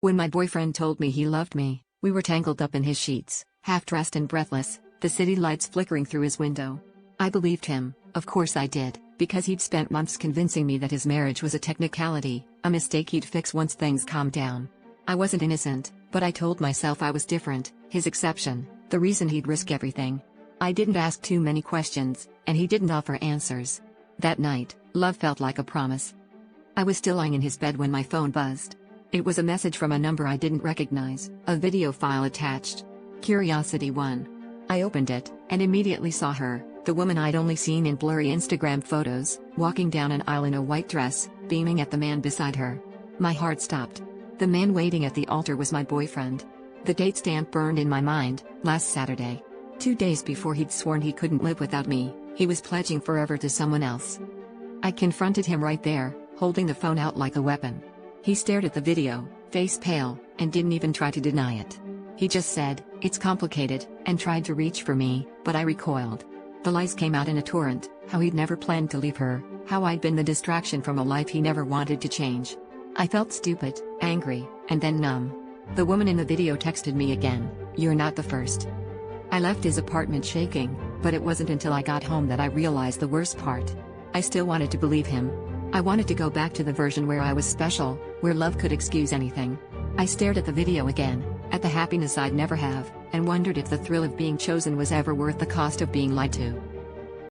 When my boyfriend told me he loved me, we were tangled up in his sheets, half-dressed and breathless, the city lights flickering through his window. I believed him, of course I did, because he'd spent months convincing me that his marriage was a technicality, a mistake he'd fix once things calmed down. I wasn't innocent, but I told myself I was different, his exception, the reason he'd risk everything. I didn't ask too many questions, and he didn't offer answers. That night, love felt like a promise. I was still lying in his bed when my phone buzzed. It was a message from a number I didn't recognize, a video file attached. Curiosity won. I opened it, and immediately saw her, the woman I'd only seen in blurry Instagram photos, walking down an aisle in a white dress, beaming at the man beside her. My heart stopped. The man waiting at the altar was my boyfriend. The date stamp burned in my mind, last Saturday. 2 days before he'd sworn he couldn't live without me, he was pledging forever to someone else. I confronted him right there, holding the phone out like a weapon. He stared at the video, face pale, and didn't even try to deny it. He just said, "It's complicated," and tried to reach for me, but I recoiled. The lies came out in a torrent, how he'd never planned to leave her, how I'd been the distraction from a life he never wanted to change. I felt stupid, angry, and then numb. The woman in the video texted me again, "You're not the first." I left his apartment shaking, but it wasn't until I got home that I realized the worst part. I still wanted to believe him. I wanted to go back to the version where I was special, where love could excuse anything. I stared at the video again, at the happiness I'd never have, and wondered if the thrill of being chosen was ever worth the cost of being lied to.